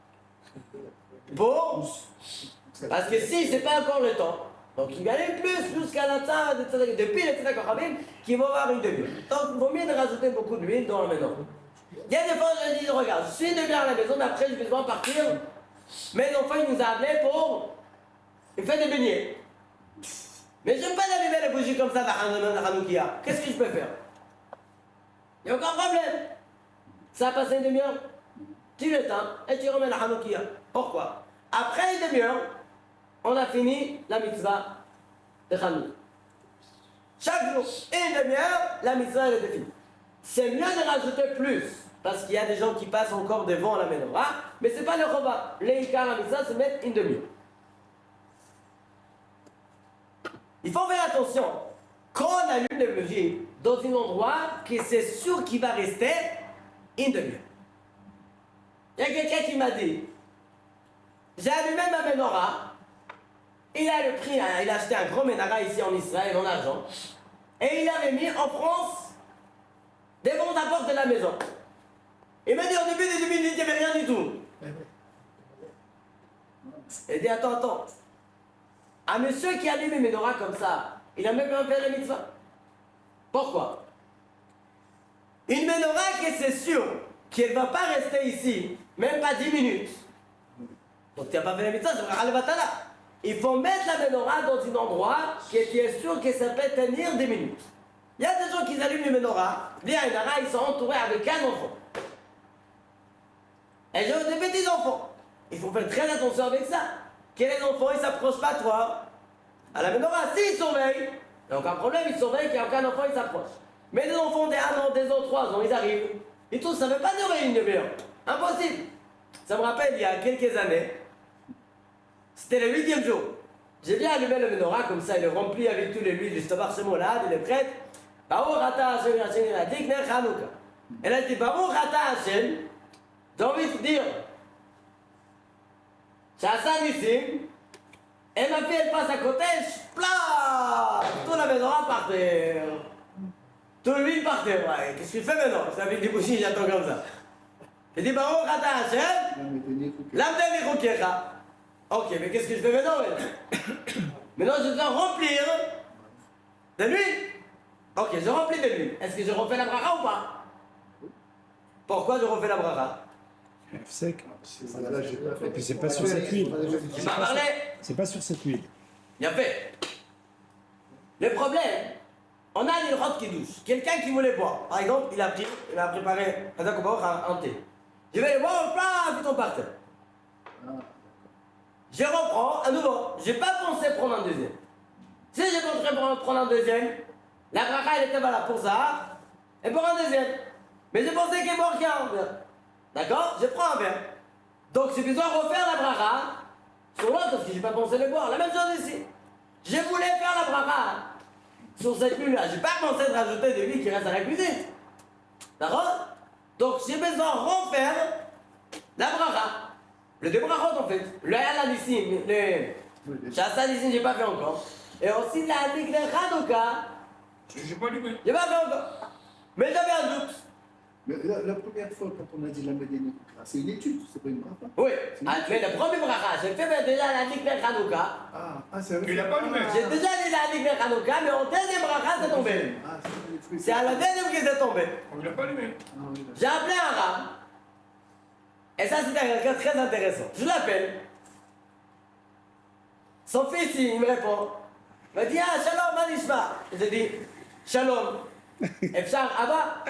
Parce que si c'est pas encore le temps, donc il allume plus jusqu'à la fin, depuis les Teta Kochavim, qui vont avoir une demi-heure. Donc il vaut mieux de rajouter beaucoup d'huile dans la maison. Il y a des fois, je dis, regarde, je suis une demi-heure à la maison, mais après, je vais devoir partir. Mais l'enfant, il nous a appelé pour... Il fait des beignets. Mais je n'aime pas d'allumer les bougies comme ça dans Hanoukia. Qu'est-ce que je peux faire? Il n'y a aucun problème. Ça a passé une demi-heure, tu l'éteins et tu remets la Hanoukia. Pourquoi? Après une demi-heure, on a fini la mitzvah de Hanouka. Chaque jour, une demi-heure, la mitzvah elle est finie. C'est mieux de rajouter plus, parce qu'il y a des gens qui passent encore devant la menorah, mais c'est pas le repas. L'Eikar, la mitzvah, c'est mettre une demi-heure. Il faut faire attention. Quand on allume les bougies dans un endroit que c'est sûr qu'il va rester une demi-heure. Il y a quelqu'un qui m'a dit, j'ai allumé ma menorah. Il a acheté un gros menorah ici en Israël en argent. Et il l'avait mis en France devant la porte de la maison. Il m'a dit au début des 2 minutes, il n'y avait rien du tout. Il dit attends. Un monsieur qui allume une menorah comme ça, il a même pas fait la mitzvah. Pourquoi? Une menorah que c'est sûr qu'elle ne va pas rester ici, même pas 10 minutes. Donc tu n'as pas fait la mitzvah, c'est vrai, batala. Il faut mettre la menorah dans un endroit qui est sûr que ça peut tenir 10 minutes. Il y a des gens qui allument une menorah, bien une menorah, ils sont entourés avec un enfant. Et j'ai des petits enfants. Il faut faire très attention avec ça. Que les enfants, ils ne s'approchent pas toi. À la menorah, s'ils surveillent, il n'y a aucun problème, ils surveillent qu'il n'y a aucun enfant, ils s'approchent. Mais des enfants des 1 an, des ans, 3 ans, ils arrivent. Et tout, ça ne veut pas durer une demi-heure. Impossible. Ça me rappelle, il y a quelques années, c'était le 8e jour. J'ai bien allumé le menorah, comme ça, il est rempli avec tous les huiles, le stabar semolade, il est prêt. Baruch ata Hashem Yasheni Radik Ner Chanukah. Elle a dit, Baruch ata Hashem, j'ai envie de dire, Sha'asa Nissim, et ma fille, elle passe à côté, plat, toute la menorah par terre. Tout l'huile par terre, ouais. Qu'est-ce que tu fais maintenant? C'est avec des bougies, j'attends comme ça. J'ai dit, Baruch ata Hashem, l'amdel Nichukecha. Ok, mais qu'est-ce que je fais maintenant? Maintenant, je dois remplir de l'huile. Ok, je remplis de l'huile. Est-ce que je refais la bracha ou pas? Pourquoi je refais la bracha? Sec. Et Et puis c'est pas sur cette huile. Tu m'as parlé? C'est pas sur cette huile. Bien fait. Le problème, on a une rote qui douche. Quelqu'un qui voulait boire. Par exemple, il a préparé un thé. Je vais le boire, puis on part. Je reprends à nouveau. J'ai pas pensé prendre un deuxième. Si j'ai pensé prendre un deuxième, la bracha elle était valable pour ça et pour un deuxième. Mais j'ai pensé qu'il boit qu'un verre. D'accord? Je prends un verre. Donc j'ai besoin de refaire la bracha sur l'autre parce que j'ai pas pensé le boire. La même chose ici. Je voulais faire la bracha sur cette huile-là. J'ai pas pensé de rajouter de l'huile qui reste à la cuisine. D'accord? Donc j'ai besoin de refaire la bracha. Le deux brachot en fait. Le Yala Nissim, le Sha'asa Nissim, j'ai pas fait encore. Et aussi la Nik de Hanouka, J'ai pas allumé. j'ai pas fait encore. Mais j'avais un doute. Mais la première fois, quand on a dit la Médénie, c'est une étude, c'est pas une bracha. Oui, mais le premier bracha, j'ai fait déjà la Nik de Hanouka. C'est vrai. Il a pas allumé. J'ai déjà dit la Nik de Hanouka, mais au deuxième bracha, c'est tombé. C'est à la deuxième qui c'est tombé. Il a pas allumé. J'ai appelé un rab. Et ça, c'est quelqu'un de très intéressant. Je l'appelle. Son fils, il me répond. Il m'a dit, ah, shalom, manishma. J'ai dit, shalom. Efshar, Abba.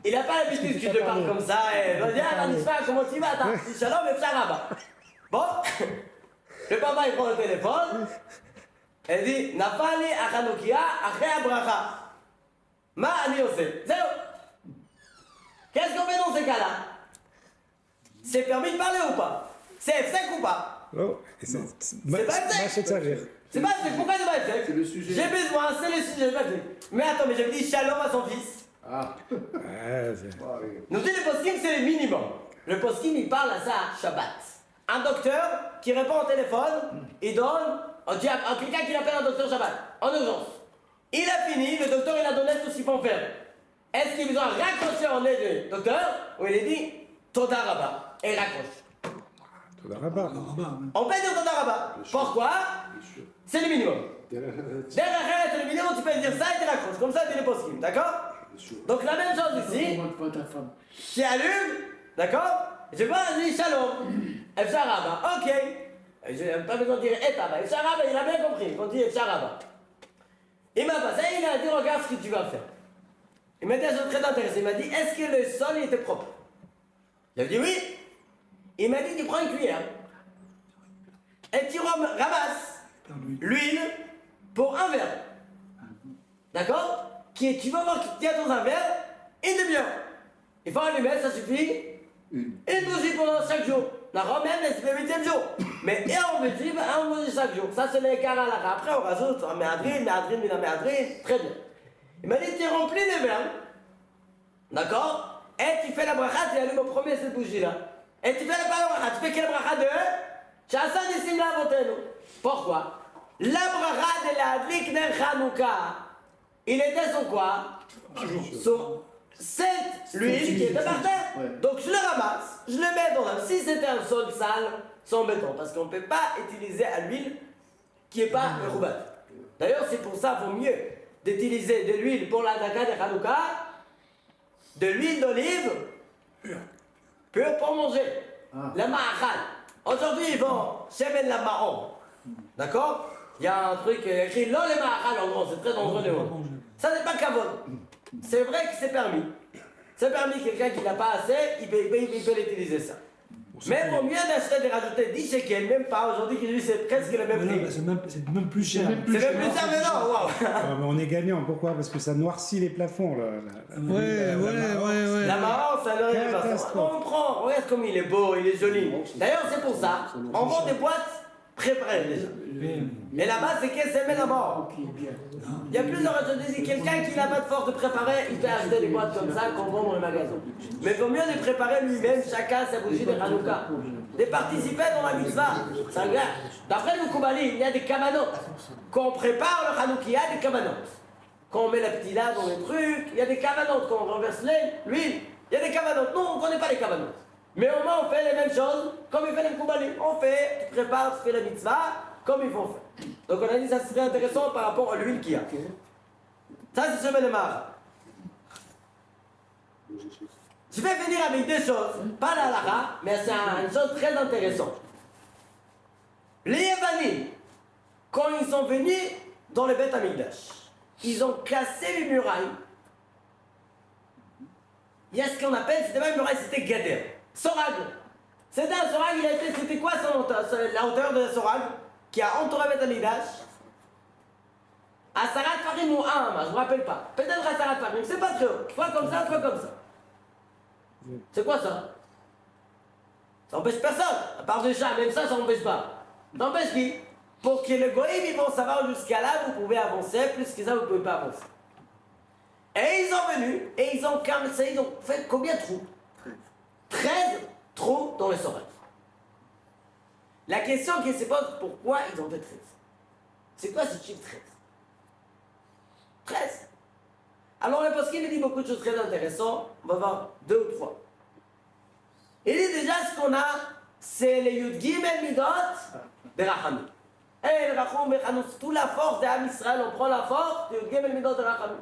Il n'a pas l'habitude que je parle comme ça. Et il m'a dit, ah, manishma, comment tu vas? Je dis, shalom, Efshar, Abba. Bon, le papa, il prend le téléphone. Et il dit, Nafali, Achanokia, Achre Abracha. Ma, ani osé. Zéro. Qu'est-ce qu'on fait dans ces cas-là? C'est permis de parler ou pas? C'est F5 ou pas? Oh, C'est pas c'est ça rire. C'est pas F5, pourquoi c'est pas F5? C'est le sujet. J'ai besoin, c'est le sujet, pas F5. Mais attends, mais j'ai dit shalom à son fils. Ouais, Nous dit le posting, c'est le minimum. Le posting, il parle à ça à Shabbat. Un docteur qui répond au téléphone, il donne, on dit à quelqu'un qui appelle un docteur Shabbat, en urgence. Il a fini, le docteur il a donné tout ce qu'il faut faire. Est-ce qu'il doit raccrocher en aide du docteur ou il est dit Toda Rabba et il raccroche? Toda Rabba. On peut dire Toda Rabba. Pourquoi? C'est le minimum. Derrière, c'est le minimum, tu peux dire ça et tu raccroches. Comme ça, tu es le posting, d'accord? Donc la même chose ici. Tu allumes, d'accord? Je vois, je dis Shalom. Efshar Rabba, ok. Je n'ai pas besoin de dire Etaba. Efshar Rabba, il a bien compris. On dit Efshar Rabba. Il m'a passé, il m'a dit regarde ce que tu vas faire. Il m'a dit un chose très intéressant. Il m'a dit est-ce que le sol il était propre? J'ai dit oui. Il m'a dit tu prends une cuillère et tu ramasses l'huile pour un verre. D'accord? Tu vas voir qu'il y a dans un verre une demi-heure. Il faut allumer, ça suffit. Une bougie pendant chaque jour. La romaine, c'est le 8e jour. Mais et on bougie chaque jour. Ça, c'est les carats là. Après, on rajoute un méadrine, très bien. Il m'a dit, tu remplis les verres. D'accord? Et tu fais la bracha, tu allumes au premier cette bougie-là. Et tu fais la bracha. Tu fais quelle bracha de Shasa Nissim Lavotenu. Pourquoi? La bracha de la Adlik Ner Hanouka, il était sur quoi? Sur cette huile qui était par terre. Ouais. Donc je le ramasse, je le mets dans un. Si c'était un sol sale, c'est embêtant parce qu'on ne peut pas utiliser à l'huile qui n'est pas roubat. D'ailleurs, c'est pour ça qu'il vaut mieux d'utiliser de l'huile pour la daka de Hanouka, de l'huile d'olive pure pour manger. Ah. La ma'achal. Aujourd'hui, ils vont semer la ma'on. D'accord? Il y a un truc écrit non les ma'achal en gros, c'est très dangereux de mots. Ça n'est pas kavod. C'est vrai que c'est permis. C'est permis, quelqu'un qui n'a pas assez, il peut l'utiliser ça. Mais pour mieux d'acheter de rajouter 10 shekels, même pas aujourd'hui, qui c'est presque le même prix. C'est même plus cher. C'est même plus cher, mais non, waouh! Ah, mais on est gagnant, pourquoi? Parce que ça noircit les plafonds, là. Ouais. La marrance, ça ne rien pas. Catastrophe. On prend, regarde comme il est beau, il est joli. D'ailleurs, c'est pour ça, on vend des boîtes préparées déjà. Et là-bas, c'est qu'elle s'aimait la mort. Il y a plusieurs raisons. Quelqu'un qui n'a pas de force de préparer, il peut acheter des boîtes comme ça qu'on vend dans le magasin. Mais il vaut mieux les préparer lui-même, chacun sa bougie de Hanouka. De participer dans la mitzvah. C'est agréable. D'après le Koubali, il y a des kamanotes. Quand on prépare le Hanouka, il y a des kamanotes. Quand on met la petite là dans les trucs, il y a des kamanotes. Quand on renverse l'huile, il y a des kamanotes. Nous, on ne connaît pas les kamanotes. Mais au moins, on fait les mêmes choses comme il fait les Koubali. On fait, tu prépares, tu fais la mitzvah comme ils vont faire. Donc on a dit ça serait intéressant par rapport à l'huile qu'il y a. Ça c'est semaine de marre. Je vais venir avec deux choses, pas la lara, mais c'est une chose très intéressante. Les Yévanim, quand ils sont venus dans le Beth Amikdash, ils ont cassé les murailles. Il y a ce qu'on appelle, c'était pas une muraille, c'était Gader. Sorag. C'était un Sorag, c'était quoi la hauteur de la Sorag qui a entouré Beth Amikdash? Asarat Farim ou un, je ne me rappelle pas. Peut-être Asarat Farim, c'est pas très haut. Soit comme ça, soit comme ça. C'est quoi ça? Ça n'empêche personne. À part des chats, même ça n'empêche pas. Ça empêche qui? Pour que le goïm, ils vont savoir jusqu'à là, vous pouvez avancer, plus que ça, vous ne pouvez pas avancer. Et ils sont venus, et ils ont commencé, ils ont fait combien de trous? 13 trous dans les oreilles. La question qui se pose, pourquoi ils ont fait 13? C'est quoi ce chiffre 13? 13. Alors le poskim dit beaucoup de choses très intéressantes. On va voir 2 ou 3. Il dit déjà ce qu'on a, c'est les Yud Gimel Midot de Rachamim. Et le Rachum Bechanout, toute la force d'Am Israël, on prend la force de Yud Gimel Midot de Rachamim.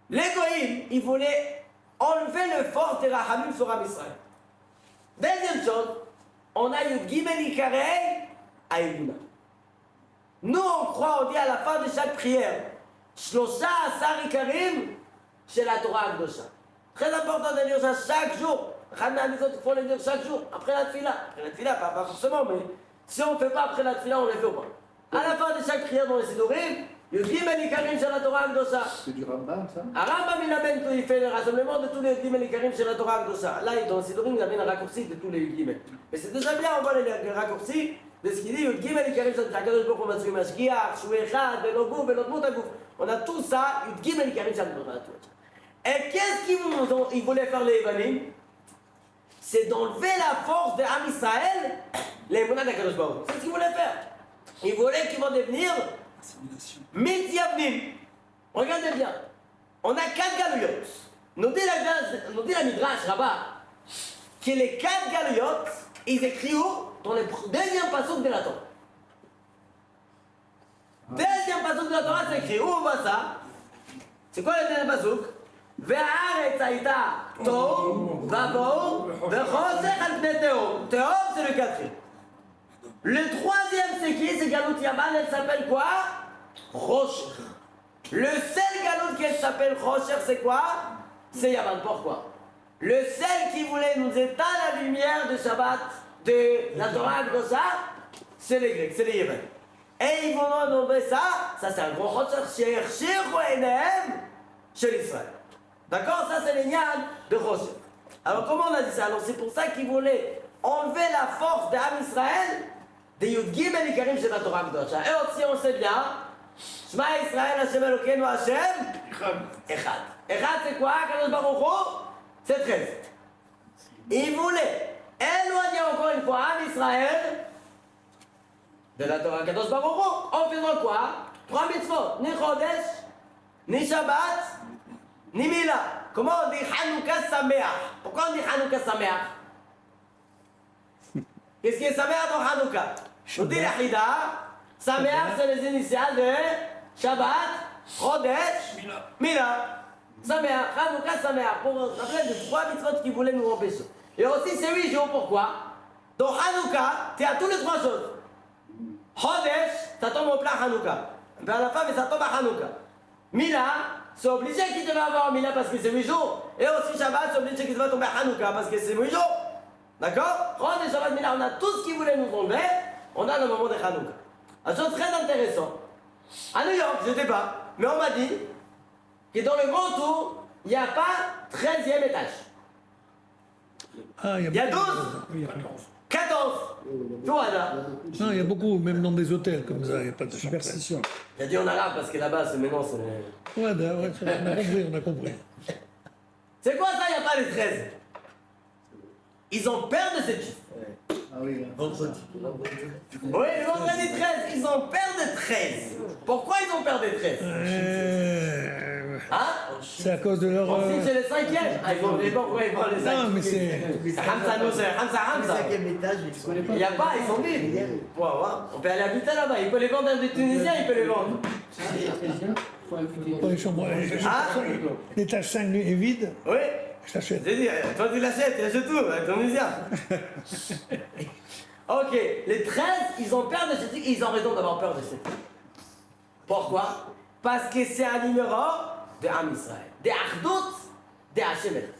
Les Goïm, ils voulaient enlever le force de Rachamim sur Am Israël. Deuxième chose, on a Yud Gimel Ikarei à Elouna. Nous, on croit, on dit à la fin de chaque prière, Shlosha Asar Ikarim, chez la Torah Akdosha. Très important de dire ça chaque jour. Il faut le dire chaque jour, après la tfila. Après la tfila, pas forcément, mais si on ne fait pas après la tfila, on ne le fait pas. À la fin de chaque prière dans les Sidurim, Yud Gimel Ikarim chez la Torah Akdosha. C'est du Rambam, ça? Rambam, il amène tout, il fait le rassemblement de tous les Yud Gimel Ikarim chez la Torah Akdosha. Là, dans les Sidurim, il amène un raccourci de tous les Yud Gimel. Mais c'est déjà bien, on voit les raccourcis. de ce qu'il dit, Yud Gimel Ikarim Shel Akadosh Baruch Hu Matzui Mashgiach, Shu Echad, Belo Guf, Belo Dmut HaGuf. On a tout ça, Yud Gimel Ikarim Shel Akadosh Baruch Hu. Et qu'est-ce qu'ils voulaient faire les Evanim? C'est d'enlever la force de Am Israël, les Emunah d'Akadosh Baruch Hu. C'est ce qu'ils voulaient faire. Ils voulaient qu'ils vont devenir Mitzvavnim. Regardez bien. On a 4 galuyot. Nous dit la Midrash là-bas que les 4 galuyot, ils écrivent où? Dans le deuxième passouk de la Torah. Deuxième passouk de la Torah, c'est écrit. Où on voit ça? C'est quoi le deuxième passouk? Ve'aretz haïta tohu va'bohu ve'chosech al pnei tehom. Tehom, c'est le 4e. Le 3e, c'est qui? C'est Galut Yaman, elle s'appelle quoi? Rocher. Le seul Galut qu'elle s'appelle Rocher, c'est quoi? C'est Yaman. Pourquoi? Le seul qui voulait nous éteindre la lumière de Shabbat, de la Torah Akdosha, c'est les Grecs, c'est les Yémen. Et ils vont enlever ça, c'est un gros Rocher, chercher Roenem chez l'Israël. D'accord? Ça, c'est les Nyan de Rocher. Alors, comment on a dit ça? Alors, c'est pour ça qu'ils voulaient enlever la force d'Am Israël des Yud Gimel Ikarim chez la Torah Akdosha. Et aussi, on sait bien, Shema Israël, Hashem Elokeinu, Hashem Echad. Echad, c'est quoi? Kadosh Baruch Hu, C'est 13. Il voulait éloigner encore une fois Am Israël de la Torah Kadosh Baruch Hu en faisant quoi? 3 mitzvot, ni Chodesh, ni Shabbat, ni Mila. Comment on dit Hanouka Sameach? Pourquoi on dit Hanouka Sameach? Qu'est-ce qui est Sameach dans Hanouka? On dit la Hida, Sameach c'est les initiales de Shabbat, Chodesh, Mila. Sameach, Hanouka Sameach, pour rappeler de 3 mitzvot qui voulaient nous empêcher. Et aussi c'est 8 jours, pourquoi? Dans Hanouka, tu as tous les 3 choses. Chodesh, ça tombe au plat Hanouka. Vers la fin, mais ça tombe à Hanouka. Mila, c'est obligé qu'il devait avoir Mila parce que c'est 8 jours. Et aussi Shabbat, c'est obligé qu'il devait tomber à Hanouka parce que c'est 8 jours. D'accord? Chodesh, Shabbat, Mila, on a tout ce qui voulait nous enlever. On a le moment de Hanouka. Un chose très intéressante. À New York, je n'étais pas, mais on m'a dit que dans le grand tour, il n'y a pas 13e étage. Ah, Il y a 12, 14. Tu vois là? Non, il y a beaucoup, même dans des hôtels comme ça, il n'y a pas de Superstition. J'ai dit en arabe parce que là-bas, c'est maintenant, c'est. Ouais, ouais, on a compris, on a compris. C'est quoi ça, il n'y a pas les 13? Ils ont peur de ce chiffre. Ah oui, là. Vendredi. Oui, le vendredi 13, ils ont peur de 13. Pourquoi ils ont peur de 13? Hein? C'est à cause de leur. Ensuite, c'est le 5e. Ah, ils vont les bons, ouais, ils vont les 5e. Non, mais c'est. Hamza, nous, c'est Hamza. étage, Il n'y a pas, ils sont nuls. Pour avoir. On peut aller habiter là-bas. Il peut les vendre à des Tunisiens, il peut les vendre. Pour les chambres. Ah? L'étage 5 est vide, Oui. je l'achète. J'ai dit, toi tu l'achètes, tu achètes tout, un Tunisien. Ok, les 13, ils ont peur de ce truc, ils ont raison d'avoir peur de ce truc. Pourquoi? Parce que c'est un numéro de Am Israël, de Achdut, de Hashem Echad.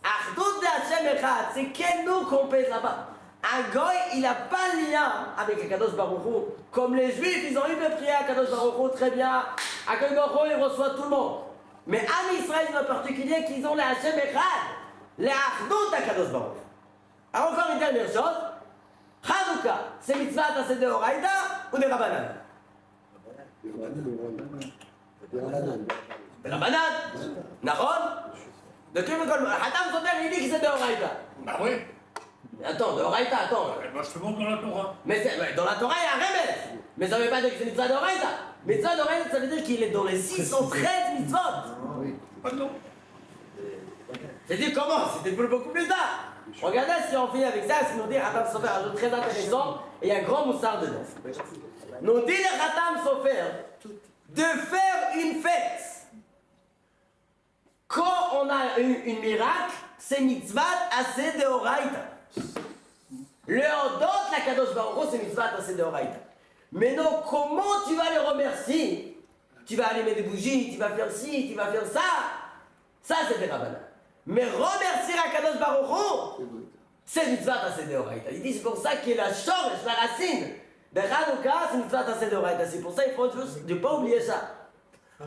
Achdut de Hashem Echad, c'est que nous qu'on pèse là-bas. Un goy, il n'a pas le lien avec Akadosh Baruch Hu. Comme les Juifs, ils ont eu de prier à Akadosh Baruch Hu, très bien. Akadosh Baruch Hu, il reçoit tout le monde. Mais Am Israël, en particulier, qu'ils ont les Hashem Echad, les Achdut d'Akadosh Baruch Hu. Alors encore une dernière chose, Hanouka, c'est mitzvah à de Horaïda ou des Rabbanan? Des Rabbanan. Nahon? De qui me colle? Hatam Sofer, il dit que c'est de Horaïda. Bah oui, Attends, de Horaïda, attends. moi je te montre dans la Torah. Mais dans la Torah, il y a un remède. Mais ça ne veut pas dire que c'est mitzvah de Horaïda. Mitzvah de Horaïda, ça veut dire qu'il est dans les 613 mitzvot. Ah oui. Ah non. C'est-à-dire comment? C'était pour beaucoup plus tard. Regardez si on finit avec ça, si nous dit Hatam Sofer, un jeu très intéressant, et il y a un grand moussard dedans. Nous dit le Hatam Sofer de faire une fête. Quand on a eu une miracle, c'est mitzvah assez de Horaïta. Le Hodot, la Kadosh Baruch Hu, c'est mitzvah assez de Horaïta. Mais non, comment tu vas les remercier? Tu vas allumer des bougies, tu vas faire ci, tu vas faire ça. Ça, c'est des Rabbanan. Mais remercier la Kadosh Baruch Hu, c'est mitzvah assez de Horaïta. Il dit c'est pour ça que la shorsh, la racine de Hanouka, c'est mitzvah assez de Horaïta. C'est pour ça qu'il faut juste ne pas oublier ça.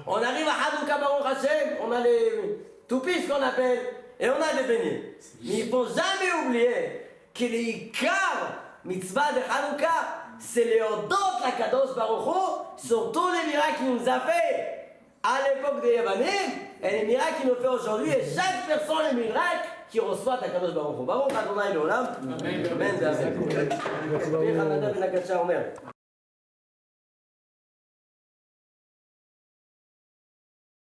On arrive à Hanouka Baruch Hashem, on a les toupiches qu'on appelle, et on a des beignets. Mais il ne faut jamais oublier que les Ikar mitzvah de Hanouka, c'est les Hodot la Kadosh Baruch Hu sur tous les miracles qu'il nous a fait à l'époque des Yavanim et les miracles qu'il nous fait aujourd'hui. Et chaque personne, les miracles qui reçoit la Kadosh Baruch Hu. Baruch Adonai L'Olam. Amen. Amen.